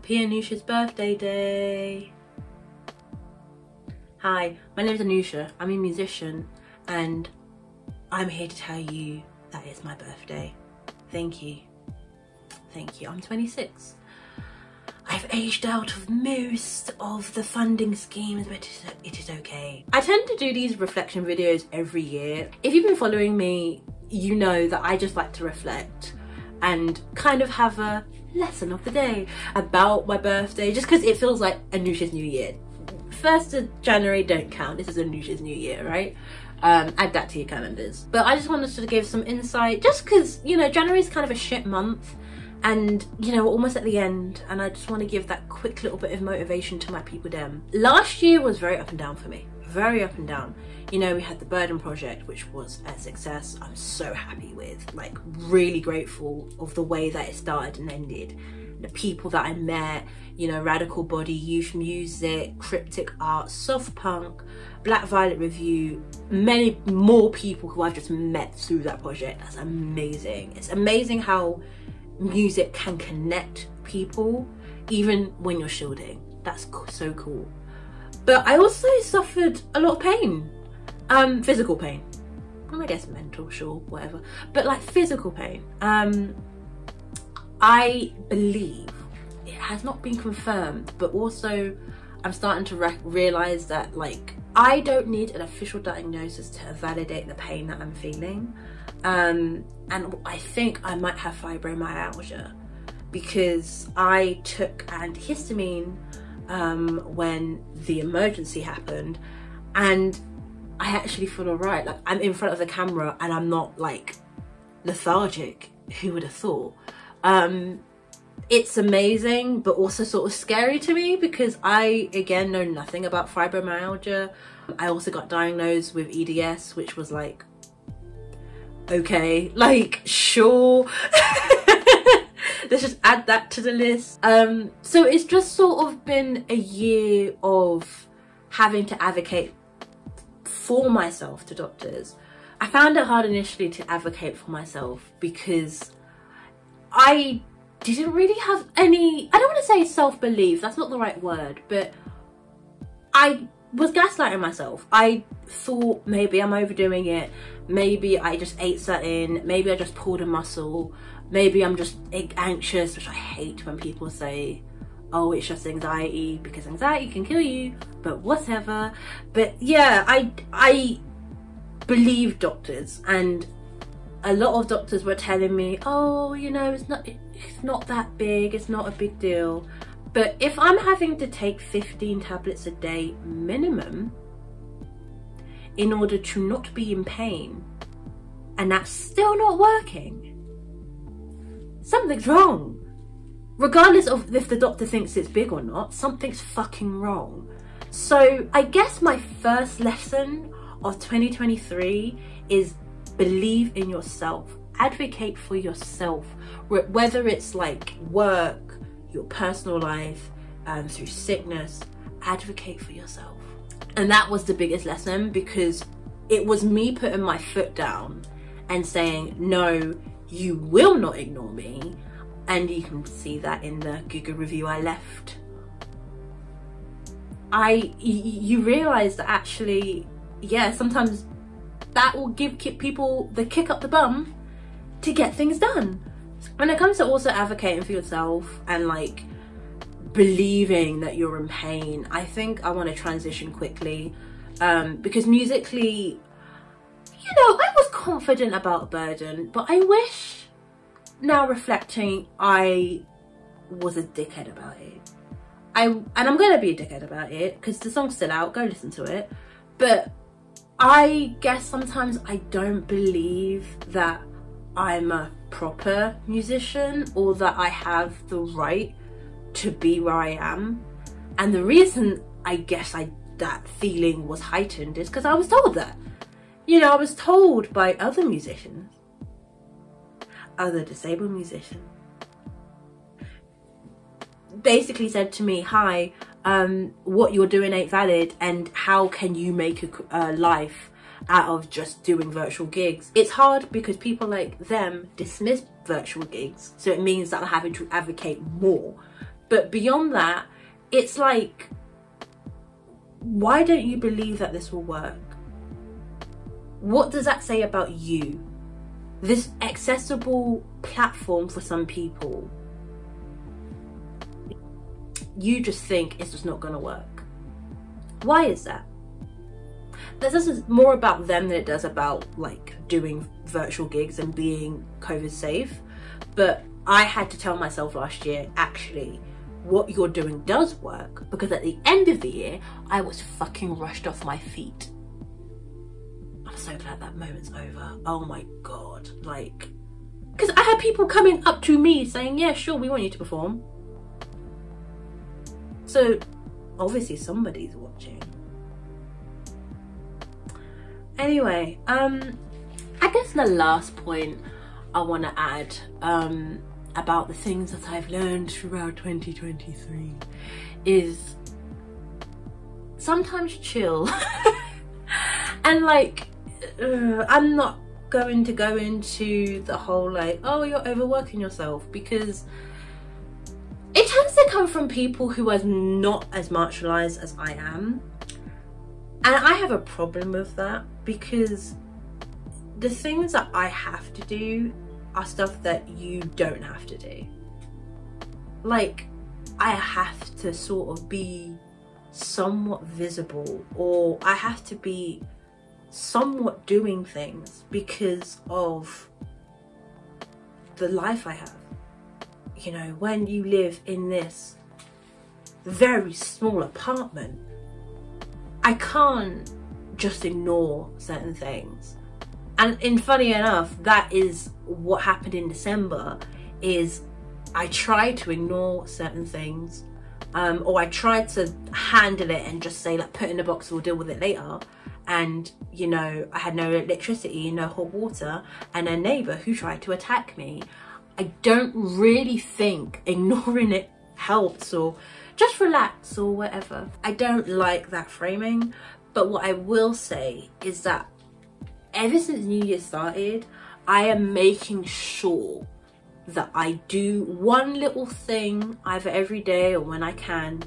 Happy Anusha's birthday day. Hi, my name is Anusha. I'm a musician and I'm here to tell you that it's my birthday. Thank you. Thank you. I'm 26. I've aged out of most of the funding schemes, but it is okay. I tend to do these reflection videos every year. If you've been following me, you know that I just like to reflect and kind of have a lesson of the day about my birthday, just because it feels like Anusha's new year. 1st of January don't count, this is Anusha's new year, right? Add that to your calendars. But I just wanted to give some insight, just because, you know, January is kind of a shit month and, you know, we're almost at the end, and I just want to give that quick little bit of motivation to my people them. Last year was very up and down for me, very up and down. You know, we had the Burden project, which was a success. I'm so happy with, like, really grateful of the way that it started and ended. The people that I met, you know, Radical Body, Youth Music, Cryptic Art, Soft Punk, Black Violet Review, many more people who I've just met through that project. That's amazing. It's amazing how music can connect people even when you're shielding. That's so cool. But I also suffered a lot of pain, physical pain, and I guess mental, sure, whatever, but like physical pain. I believe, it has not been confirmed, but also I'm starting to realize that, like, I don't need an official diagnosis to validate the pain that I'm feeling. And I think I might have fibromyalgia because I took antihistamine when the emergency happened, and I actually feel alright. Like, I'm in front of the camera and I'm not like lethargic. Who would have thought? It's amazing, but also sort of scary to me because I, again, know nothing about fibromyalgia. I also got diagnosed with EDS, which was like, okay, like, sure. Let's just add that to the list. So it's just sort of been a year of having to advocate for myself to doctors. I found it hard initially to advocate for myself because I didn't really have any, I don't want to say self-belief, that's not the right word, but I was gaslighting myself. I thought maybe I'm overdoing it, maybe I just ate something, maybe I just pulled a muscle, maybe I'm just anxious, which I hate when people say, oh, it's just anxiety, because anxiety can kill you, but whatever. But yeah, I believe doctors, and a lot of doctors were telling me, oh, you know, it's not that big, it's not a big deal. But if I'm having to take 15 tablets a day minimum in order to not be in pain, and that's still not working, something's wrong. Regardless of if the doctor thinks it's big or not, something's fucking wrong. So I guess my first lesson of 2023 is believe in yourself, advocate for yourself, whether it's like work, your personal life, through sickness, advocate for yourself. And that was the biggest lesson, because it was me putting my foot down and saying, no, you will not ignore me. And you can see that in the Google review I left. You realize that actually, yeah, sometimes that will give people the kick up the bum to get things done. When it comes to also advocating for yourself and like believing that you're in pain, I think I want to transition quickly, because musically, you know, I was confident about Burden, but I wish, now reflecting, I was a dickhead about it. And I'm gonna be a dickhead about it because the song's still out, go listen to it. But I guess sometimes I don't believe that I'm a proper musician or that I have the right to be where I am. And the reason I guess that feeling was heightened is because I was told that. You know, I was told by other musicians, other disabled musicians, basically said to me, hi, what you're doing ain't valid, and how can you make a life out of just doing virtual gigs? It's hard because people like them dismiss virtual gigs, so it means that I'm having to advocate more But beyond that, it's like, why don't you believe that this will work? What does that say about you? This accessible platform for some people, you just think it's just not gonna work. Why is that? This is more about them than it does about like doing virtual gigs and being COVID safe. But I had to tell myself last year, actually, what you're doing does work, because at the end of the year, I was fucking rushed off my feet. I'm so glad that moment's over. Oh my God. Like, because I had people coming up to me saying, yeah, sure, we want you to perform. So obviously somebody's watching. Anyway, I guess the last point I want to add about the things that I've learned throughout 2023 is sometimes chill. And like, I'm not going to go into the whole like, oh, you're overworking yourself, because it tends to come from people who are not as marginalized as I am. And I have a problem with that, because the things that I have to do are stuff that you don't have to do. Like, I have to sort of be somewhat visible, or I have to be somewhat doing things because of the life I have. You know, when you live in this very small apartment, I can't just ignore certain things. And funny enough, that is what happened in December, is I tried to ignore certain things, or I tried to handle it and just say, like, put it in a box, we'll deal with it later. And, you know, I had no electricity, no hot water, and a neighbour who tried to attack me. I don't really think ignoring it helps, or just relax or whatever. I don't like that framing. But what I will say is that ever since New Year started, I am making sure that I do one little thing either every day or when I can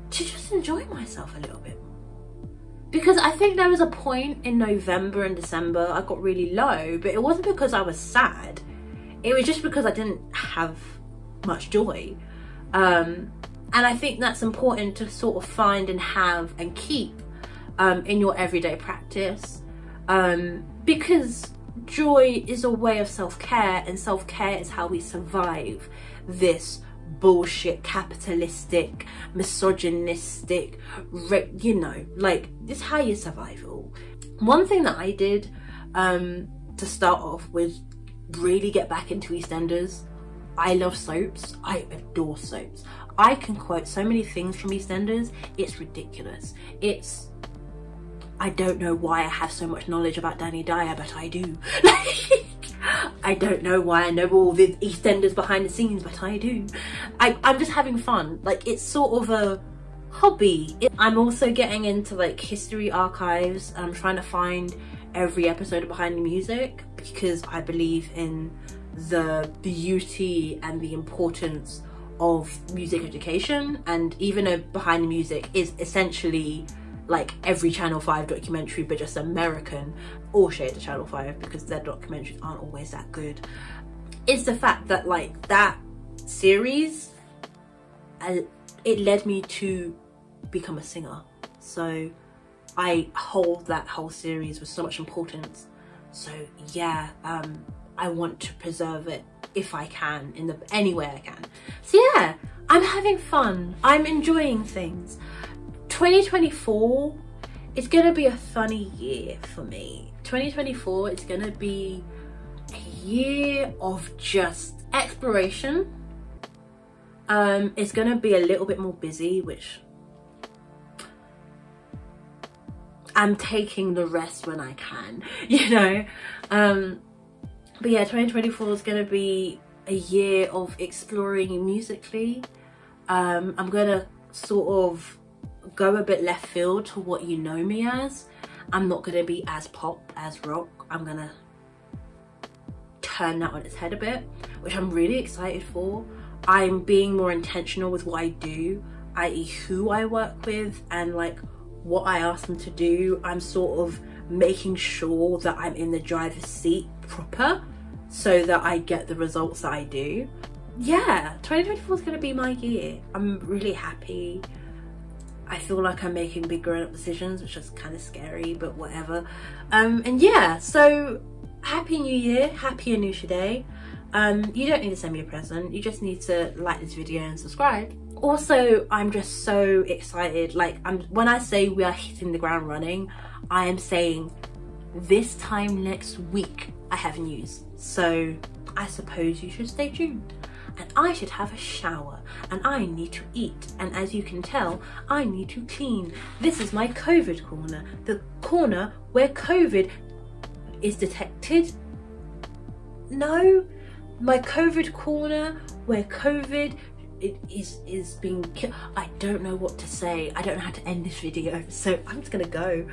to just enjoy myself a little bit more. Because I think there was a point in November and December I got really low, but it wasn't because I was sad. It was just because I didn't have much joy. And I think that's important to sort of find and have and keep in your everyday practice. Because joy is a way of self-care, and self-care is how we survive this bullshit capitalistic, misogynistic, you know, like, this is how you survive it all. One thing that I did to start off was really get back into EastEnders. I love soaps. I adore soaps. I can quote so many things from EastEnders, it's ridiculous. I don't know why I have so much knowledge about Danny Dyer, but I do. I don't know why I know all the EastEnders behind the scenes, but I do. I'm just having fun. Like, it's sort of a hobby. I'm also getting into like history archives. I'm trying to find every episode of Behind the Music, because I believe in the beauty and the importance of music education. And even though Behind the Music is essentially like every Channel 5 documentary but just American, or shade to Channel 5 because their documentaries aren't always that good, it's the fact that like that series, it led me to become a singer. So I hold that whole series with so much importance. So yeah, I want to preserve it if I can, in any way I can. So yeah, I'm having fun. I'm enjoying things. 2024 is gonna be a funny year for me. 2024 is gonna be a year of just exploration. It's gonna be a little bit more busy, which I'm taking the rest when I can, you know. But yeah, 2024 is gonna be a year of exploring musically. I'm gonna sort of go a bit left field to what you know me as. I'm not gonna be as pop as rock. I'm gonna turn that on its head a bit, which I'm really excited for. I'm being more intentional with what I do, i.e. who I work with and like what I ask them to do. I'm sort of making sure that I'm in the driver's seat proper so that I get the results that I do. Yeah, 2024 is going to be my year. I'm really happy. I feel like I'm making big grown-up decisions, which is kind of scary, but whatever. And yeah, so happy new year, happy Anusha Day. You don't need to send me a present, you just need to like this video and subscribe. Also, I'm just so excited. Like, when I say we are hitting the ground running, I am saying this time next week I have news. So I suppose you should stay tuned. And I should have a shower, and I need to eat, and as you can tell, I need to clean. This is my COVID corner, the corner where COVID is detected. No, my COVID corner where COVID is being killed. I don't know what to say. I don't know how to end this video, so I'm just gonna go.